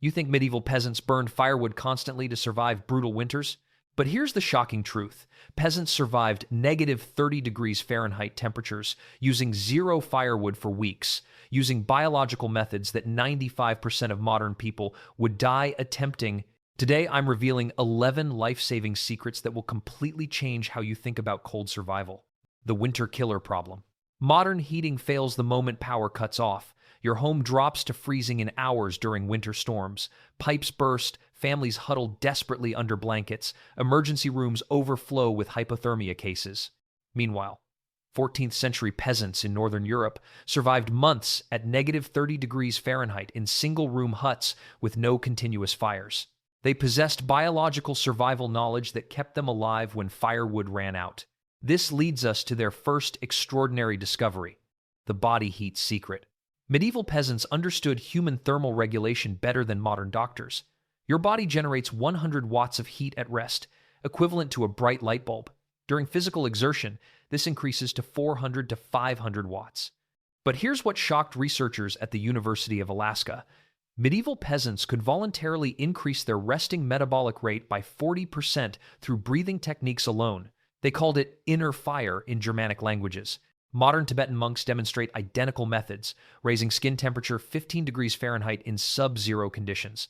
You think medieval peasants burned firewood constantly to survive brutal winters? But here's the shocking truth. Peasants survived negative 30 degrees Fahrenheit temperatures using zero firewood for weeks, using biological methods that 95% of modern people would die attempting. Today, I'm revealing 11 life-saving secrets that will completely change how you think about cold survival. The winter killer problem. Modern heating fails the moment power cuts off. Your home drops to freezing in hours during winter storms. Pipes burst, families huddle desperately under blankets, emergency rooms overflow with hypothermia cases. Meanwhile, 14th century peasants in Northern Europe survived months at negative 30 degrees Fahrenheit in single-room huts with no continuous fires. They possessed biological survival knowledge that kept them alive when firewood ran out. This leads us to their first extraordinary discovery, the body heat secret. Medieval peasants understood human thermal regulation better than modern doctors. Your body generates 100 watts of heat at rest, equivalent to a bright light bulb. During physical exertion, this increases to 400 to 500 watts. But here's what shocked researchers at the University of Alaska. Medieval peasants could voluntarily increase their resting metabolic rate by 40% through breathing techniques alone. They called it inner fire in Germanic languages. Modern Tibetan monks demonstrate identical methods, raising skin temperature 15 degrees Fahrenheit in sub-zero conditions.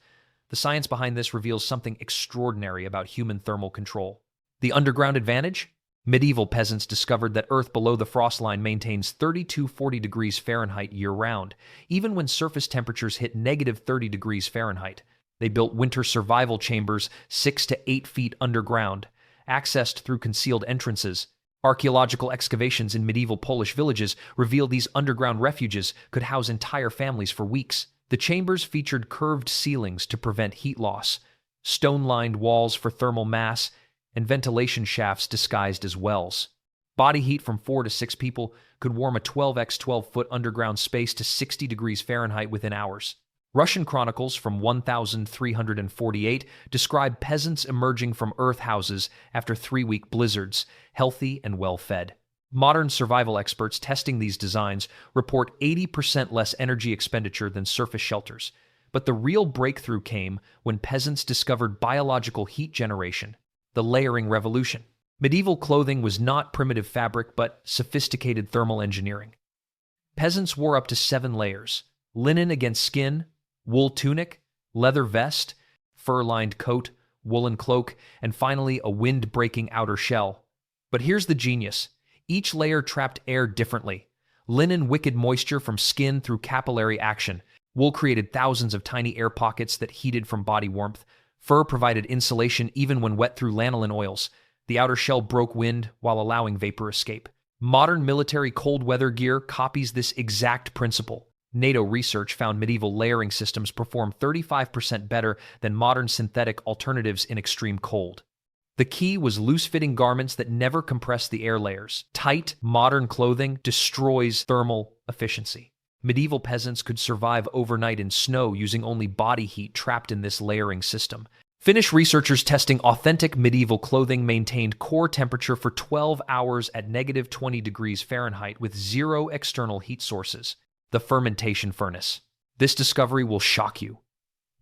The science behind this reveals something extraordinary about human thermal control. The underground advantage? Medieval peasants discovered that Earth below the frost line maintains 30–40 degrees Fahrenheit year-round, even when surface temperatures hit negative 30 degrees Fahrenheit. They built winter survival chambers 6 to 8 feet underground, accessed through concealed entrances. Archaeological excavations in medieval Polish villages reveal these underground refuges could house entire families for weeks. The chambers featured curved ceilings to prevent heat loss, stone-lined walls for thermal mass, and ventilation shafts disguised as wells. Body heat from 4 to 6 people could warm a 12x 12-foot underground space to 60 degrees Fahrenheit within hours. Russian chronicles from 1348 describe peasants emerging from earth houses after 3-week blizzards, healthy and well-fed. Modern survival experts testing these designs report 80% less energy expenditure than surface shelters. But the real breakthrough came when peasants discovered biological heat generation, the layering revolution. Medieval clothing was not primitive fabric, but sophisticated thermal engineering. Peasants wore up to 7 layers: linen against skin, wool tunic, leather vest, fur-lined coat, woolen cloak, and finally a wind-breaking outer shell. But here's the genius. Each layer trapped air differently. Linen wickeded moisture from skin through capillary action. Wool created thousands of tiny air pockets that heated from body warmth. Fur provided insulation even when wet through lanolin oils. The outer shell broke wind while allowing vapor escape. Modern military cold weather gear copies this exact principle. NATO research found medieval layering systems perform 35% better than modern synthetic alternatives in extreme cold. The key was loose-fitting garments that never compress the air layers. Tight, modern clothing destroys thermal efficiency. Medieval peasants could survive overnight in snow using only body heat trapped in this layering system. Finnish researchers testing authentic medieval clothing maintained core temperature for 12 hours at negative 20 degrees Fahrenheit with zero external heat sources. The fermentation furnace. This discovery will shock you.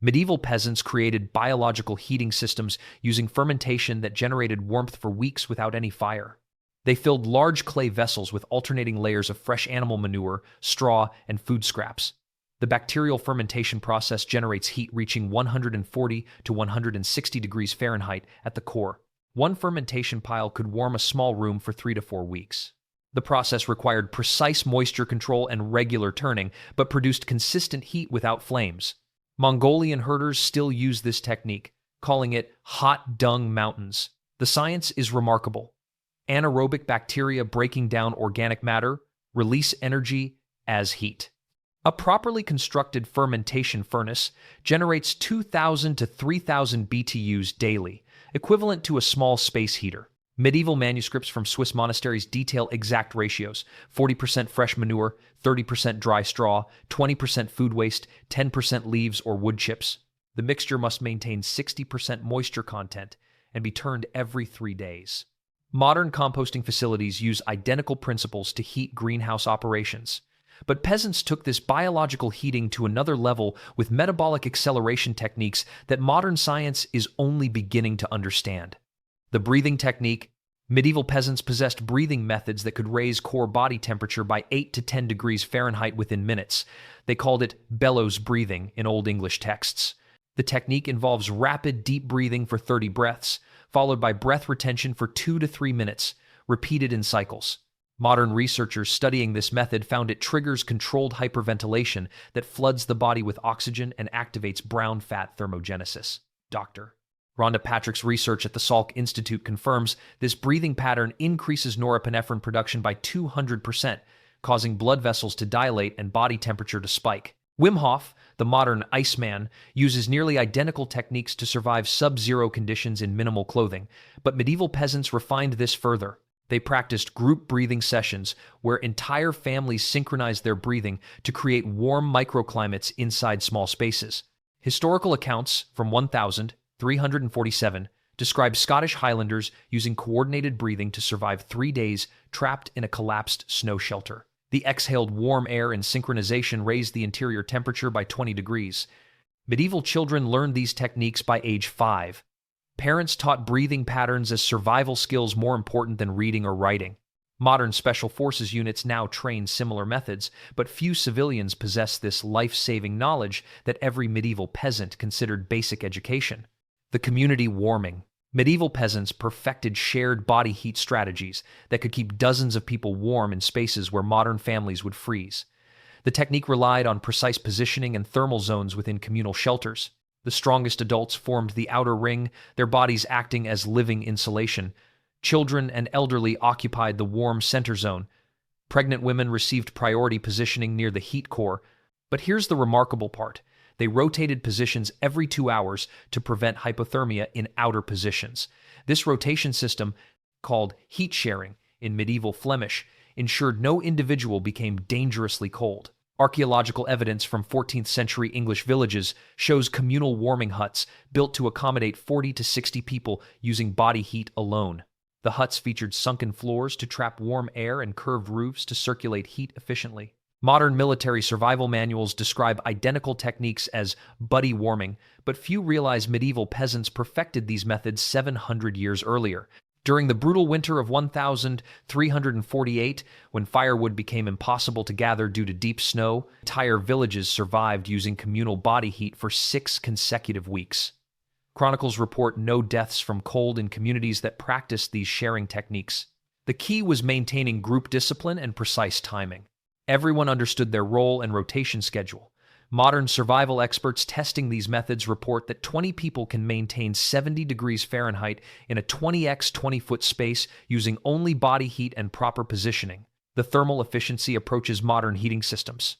Medieval peasants created biological heating systems using fermentation that generated warmth for weeks without any fire. They filled large clay vessels with alternating layers of fresh animal manure, straw, and food scraps. The bacterial fermentation process generates heat reaching 140 to 160 degrees Fahrenheit at the core. One fermentation pile could warm a small room for 3 to 4 weeks. The process required precise moisture control and regular turning, but produced consistent heat without flames. Mongolian herders still use this technique, calling it hot dung mountains. The science is remarkable. Anaerobic bacteria breaking down organic matter release energy as heat. A properly constructed fermentation furnace generates 2,000 to 3,000 BTUs daily, equivalent to a small space heater. Medieval manuscripts from Swiss monasteries detail exact ratios: 40% fresh manure, 30% dry straw, 20% food waste, 10% leaves or wood chips. The mixture must maintain 60% moisture content and be turned every 3 days. Modern composting facilities use identical principles to heat greenhouse operations. But peasants took this biological heating to another level with metabolic acceleration techniques that modern science is only beginning to understand. The breathing technique. Medieval peasants possessed breathing methods that could raise core body temperature by 8 to 10 degrees Fahrenheit within minutes. They called it bellows breathing in Old English texts. The technique involves rapid, deep breathing for 30 breaths, followed by breath retention for 2 to 3 minutes, repeated in cycles. Modern researchers studying this method found it triggers controlled hyperventilation that floods the body with oxygen and activates brown fat thermogenesis. Dr. Rhonda Patrick's research at the Salk Institute confirms this breathing pattern increases norepinephrine production by 200%, causing blood vessels to dilate and body temperature to spike. Wim Hof, the modern Iceman, uses nearly identical techniques to survive sub-zero conditions in minimal clothing, but medieval peasants refined this further. They practiced group breathing sessions where entire families synchronized their breathing to create warm microclimates inside small spaces. Historical accounts from 1347 describe Scottish Highlanders using coordinated breathing to survive 3 days trapped in a collapsed snow shelter. The exhaled warm air and synchronization raised the interior temperature by 20 degrees. Medieval children learned these techniques by age 5. Parents taught breathing patterns as survival skills more important than reading or writing. Modern special forces units now train similar methods, but few civilians possess this life-saving knowledge that every medieval peasant considered basic education. The community warming. Medieval peasants perfected shared body heat strategies that could keep dozens of people warm in spaces where modern families would freeze. The technique relied on precise positioning and thermal zones within communal shelters. The strongest adults formed the outer ring, their bodies acting as living insulation. Children and elderly occupied the warm center zone. Pregnant women received priority positioning near the heat core. But here's the remarkable part. They rotated positions every 2 hours to prevent hypothermia in outer positions. This rotation system, called heat sharing in medieval Flemish, ensured no individual became dangerously cold. Archaeological evidence from 14th century English villages shows communal warming huts built to accommodate 40 to 60 people using body heat alone. The huts featured sunken floors to trap warm air and curved roofs to circulate heat efficiently. Modern military survival manuals describe identical techniques as buddy warming, but few realize medieval peasants perfected these methods 700 years earlier. During the brutal winter of 1348, when firewood became impossible to gather due to deep snow, entire villages survived using communal body heat for 6 consecutive weeks. Chronicles report no deaths from cold in communities that practiced these sharing techniques. The key was maintaining group discipline and precise timing. Everyone understood their role and rotation schedule. Modern survival experts testing these methods report that 20 people can maintain 70 degrees Fahrenheit in a 20x 20-foot space using only body heat and proper positioning. The thermal efficiency approaches modern heating systems.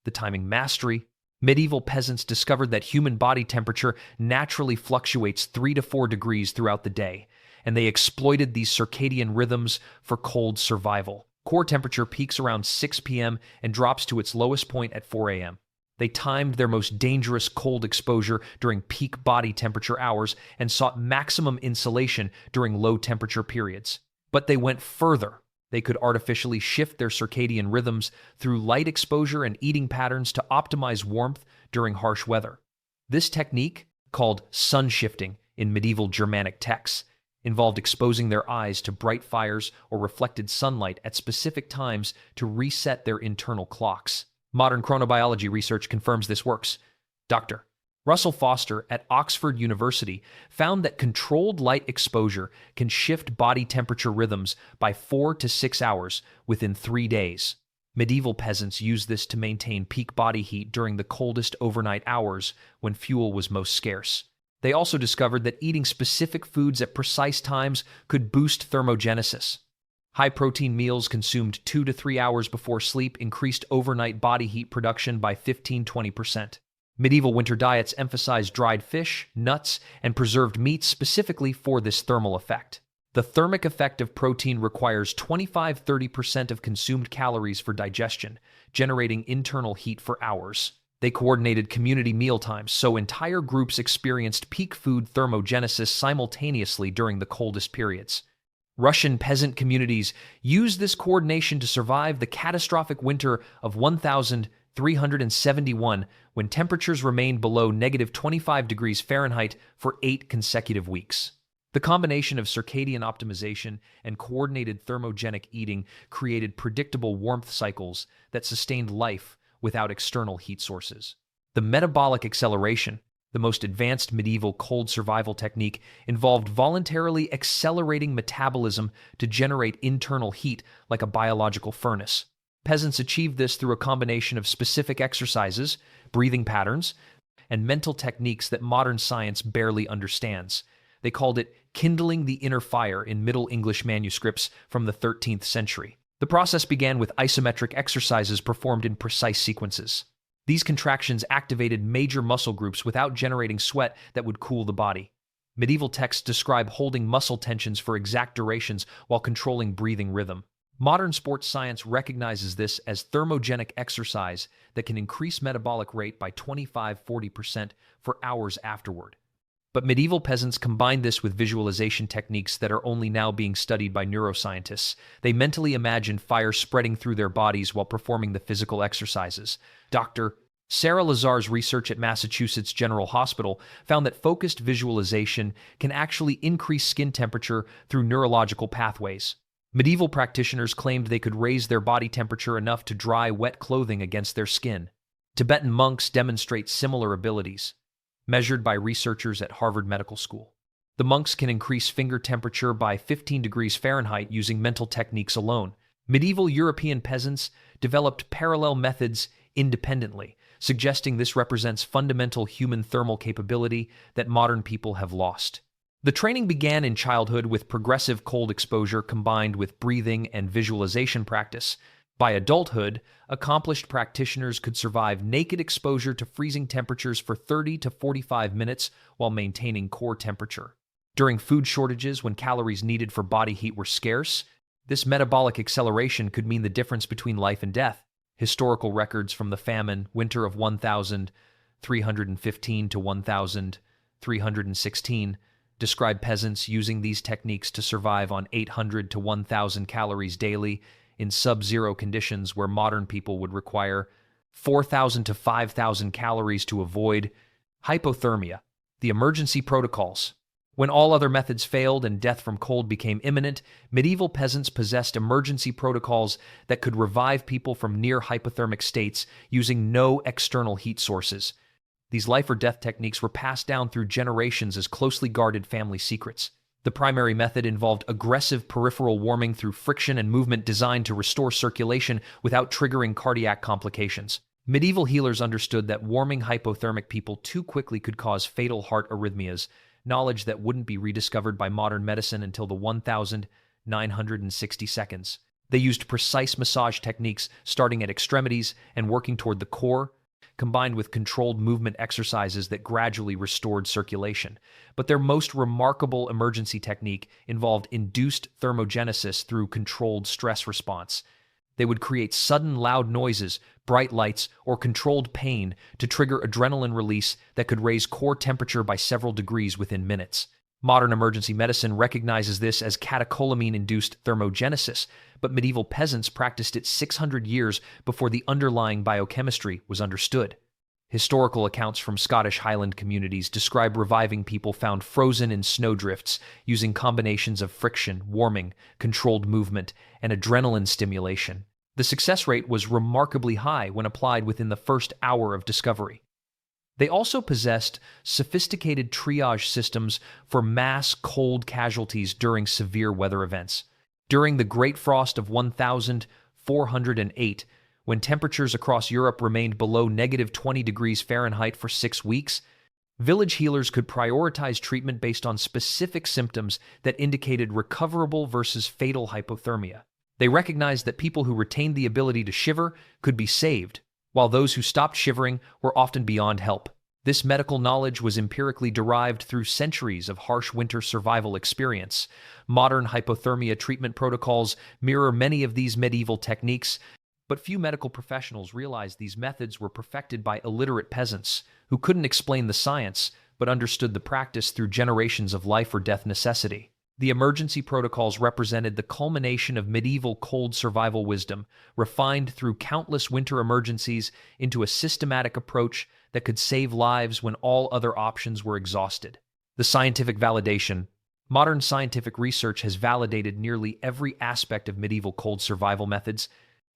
The timing mastery. Medieval peasants discovered that human body temperature naturally fluctuates 3 to 4 degrees throughout the day, and they exploited these circadian rhythms for cold survival. Core temperature peaks around 6 p.m. and drops to its lowest point at 4 a.m. They timed their most dangerous cold exposure during peak body temperature hours and sought maximum insulation during low temperature periods. But they went further. They could artificially shift their circadian rhythms through light exposure and eating patterns to optimize warmth during harsh weather. This technique, called sun shifting in medieval Germanic texts, involved exposing their eyes to bright fires or reflected sunlight at specific times to reset their internal clocks. Modern chronobiology research confirms this works. Dr. Russell Foster at Oxford University found that controlled light exposure can shift body temperature rhythms by 4 to 6 hours within 3 days. Medieval peasants used this to maintain peak body heat during the coldest overnight hours when fuel was most scarce. They also discovered that eating specific foods at precise times could boost thermogenesis. High-protein meals consumed 2 to 3 hours before sleep increased overnight body heat production by 15–20%. Medieval winter diets emphasized dried fish, nuts, and preserved meats specifically for this thermal effect. The thermic effect of protein requires 25–30% of consumed calories for digestion, generating internal heat for hours. They coordinated community mealtimes, so entire groups experienced peak food thermogenesis simultaneously during the coldest periods. Russian peasant communities used this coordination to survive the catastrophic winter of 1371 when temperatures remained below negative 25 degrees Fahrenheit for 8 consecutive weeks. The combination of circadian optimization and coordinated thermogenic eating created predictable warmth cycles that sustained life without external heat sources. The metabolic acceleration, the most advanced medieval cold survival technique, involved voluntarily accelerating metabolism to generate internal heat like a biological furnace. Peasants achieved this through a combination of specific exercises, breathing patterns, and mental techniques that modern science barely understands. They called it kindling the inner fire in Middle English manuscripts from the 13th century. The process began with isometric exercises performed in precise sequences. These contractions activated major muscle groups without generating sweat that would cool the body. Medieval texts describe holding muscle tensions for exact durations while controlling breathing rhythm. Modern sports science recognizes this as thermogenic exercise that can increase metabolic rate by 25–40% for hours afterward. But medieval peasants combined this with visualization techniques that are only now being studied by neuroscientists. They mentally imagined fire spreading through their bodies while performing the physical exercises. Dr. Sarah Lazar's research at Massachusetts General Hospital found that focused visualization can actually increase skin temperature through neurological pathways. Medieval practitioners claimed they could raise their body temperature enough to dry wet clothing against their skin. Tibetan monks demonstrate similar abilities, measured by researchers at Harvard Medical School. The monks can increase finger temperature by 15 degrees Fahrenheit using mental techniques alone. Medieval European peasants developed parallel methods independently, suggesting this represents fundamental human thermal capability that modern people have lost. The training began in childhood with progressive cold exposure combined with breathing and visualization practice. By adulthood, accomplished practitioners could survive naked exposure to freezing temperatures for 30 to 45 minutes while maintaining core temperature. During food shortages, when calories needed for body heat were scarce, this metabolic acceleration could mean the difference between life and death. Historical records from the famine, winter of 1315 to 1316, describe peasants using these techniques to survive on 800 to 1,000 calories daily in sub-zero conditions where modern people would require 4,000 to 5,000 calories to avoid hypothermia. The emergency protocols. When all other methods failed and death from cold became imminent, medieval peasants possessed emergency protocols that could revive people from near hypothermic states using no external heat sources. These life-or-death techniques were passed down through generations as closely guarded family secrets. The primary method involved aggressive peripheral warming through friction and movement designed to restore circulation without triggering cardiac complications. Medieval healers understood that warming hypothermic people too quickly could cause fatal heart arrhythmias, knowledge that wouldn't be rediscovered by modern medicine until the 1960 seconds. They used precise massage techniques starting at extremities and working toward the core, combined with controlled movement exercises that gradually restored circulation. But their most remarkable emergency technique involved induced thermogenesis through controlled stress response. They would create sudden loud noises, bright lights, or controlled pain to trigger adrenaline release that could raise core temperature by several degrees within minutes. Modern emergency medicine recognizes this as catecholamine-induced thermogenesis, but medieval peasants practiced it 600 years before the underlying biochemistry was understood. Historical accounts from Scottish Highland communities describe reviving people found frozen in snowdrifts using combinations of friction, warming, controlled movement, and adrenaline stimulation. The success rate was remarkably high when applied within the first hour of discovery. They also possessed sophisticated triage systems for mass cold casualties during severe weather events. During the Great Frost of 1408, when temperatures across Europe remained below negative 20 degrees Fahrenheit for 6 weeks, village healers could prioritize treatment based on specific symptoms that indicated recoverable versus fatal hypothermia. They recognized that people who retained the ability to shiver could be saved, while those who stopped shivering were often beyond help. This medical knowledge was empirically derived through centuries of harsh winter survival experience. Modern hypothermia treatment protocols mirror many of these medieval techniques, but few medical professionals realized these methods were perfected by illiterate peasants who couldn't explain the science but understood the practice through generations of life or death necessity. The emergency protocols represented the culmination of medieval cold survival wisdom, refined through countless winter emergencies into a systematic approach that could save lives when all other options were exhausted. The scientific validation. Modern scientific research has validated nearly every aspect of medieval cold survival methods,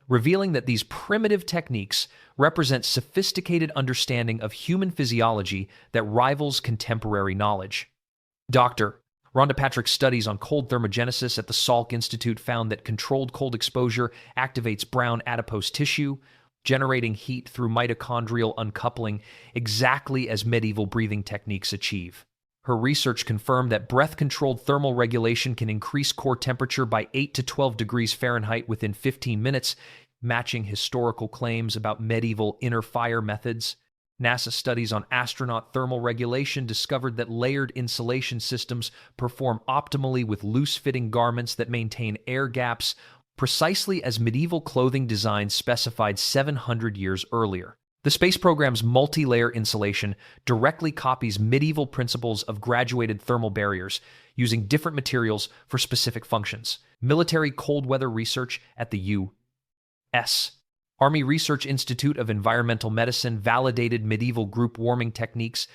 revealing that these primitive techniques represent sophisticated understanding of human physiology that rivals contemporary knowledge. Dr. Rhonda Patrick's studies on cold thermogenesis at the Salk Institute found that controlled cold exposure activates brown adipose tissue, generating heat through mitochondrial uncoupling, exactly as medieval breathing techniques achieve. Her research confirmed that breath-controlled thermal regulation can increase core temperature by 8 to 12 degrees Fahrenheit within 15 minutes, matching historical claims about medieval inner fire methods. NASA studies on astronaut thermal regulation discovered that layered insulation systems perform optimally with loose-fitting garments that maintain air gaps, precisely as medieval clothing designs specified 700 years earlier. The space program's multi-layer insulation directly copies medieval principles of graduated thermal barriers, using different materials for specific functions. Military cold weather research at the U.S. Army Research Institute of Environmental Medicine validated medieval group warming techniques,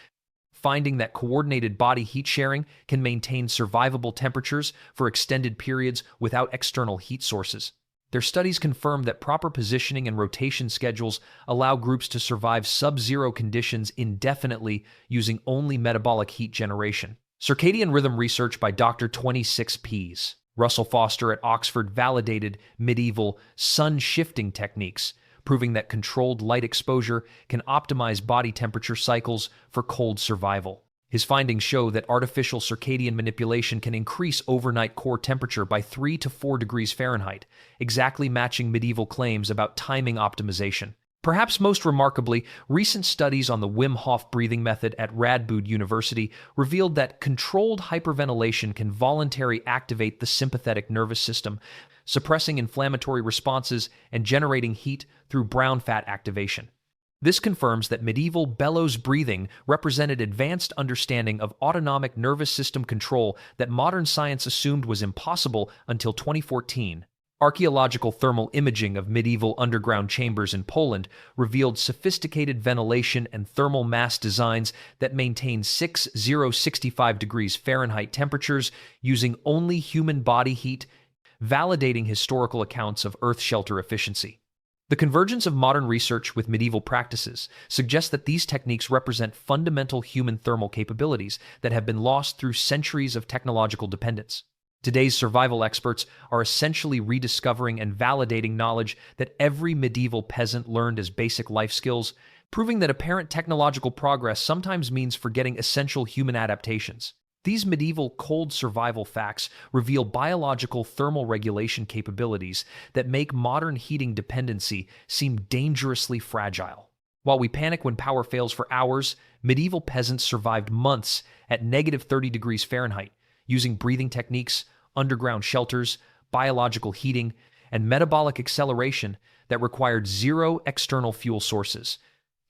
finding that coordinated body heat sharing can maintain survivable temperatures for extended periods without external heat sources. Their studies confirm that proper positioning and rotation schedules allow groups to survive sub-zero conditions indefinitely using only metabolic heat generation. Circadian rhythm research by Dr. 26 Peas. Russell Foster at Oxford validated medieval sun-shifting techniques, proving that controlled light exposure can optimize body temperature cycles for cold survival. His findings show that artificial circadian manipulation can increase overnight core temperature by 3 to 4 degrees Fahrenheit, exactly matching medieval claims about timing optimization. Perhaps most remarkably, recent studies on the Wim Hof breathing method at Radboud University revealed that controlled hyperventilation can voluntarily activate the sympathetic nervous system, suppressing inflammatory responses and generating heat through brown fat activation. This confirms that medieval bellows breathing represented advanced understanding of autonomic nervous system control that modern science assumed was impossible until 2014. Archaeological thermal imaging of medieval underground chambers in Poland revealed sophisticated ventilation and thermal mass designs that maintained 6065 degrees Fahrenheit temperatures using only human body heat, validating historical accounts of earth shelter efficiency. The convergence of modern research with medieval practices suggests that these techniques represent fundamental human thermal capabilities that have been lost through centuries of technological dependence. Today's survival experts are essentially rediscovering and validating knowledge that every medieval peasant learned as basic life skills, proving that apparent technological progress sometimes means forgetting essential human adaptations. These medieval cold survival facts reveal biological thermal regulation capabilities that make modern heating dependency seem dangerously fragile. While we panic when power fails for hours, medieval peasants survived months at negative 30 degrees Fahrenheit, using breathing techniques, underground shelters, biological heating, and metabolic acceleration that required zero external fuel sources.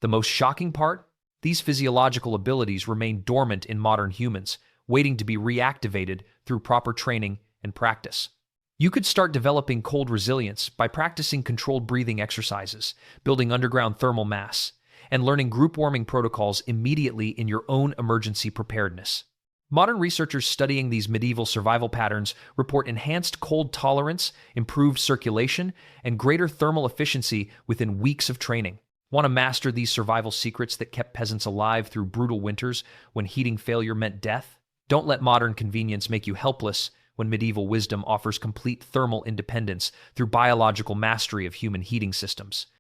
The most shocking part? These physiological abilities remain dormant in modern humans, waiting to be reactivated through proper training and practice. You could start developing cold resilience by practicing controlled breathing exercises, building underground thermal mass, and learning group warming protocols immediately in your own emergency preparedness. Modern researchers studying these medieval survival patterns report enhanced cold tolerance, improved circulation, and greater thermal efficiency within weeks of training. Want to master these survival secrets that kept peasants alive through brutal winters when heating failure meant death? Don't let modern convenience make you helpless when medieval wisdom offers complete thermal independence through biological mastery of human heating systems.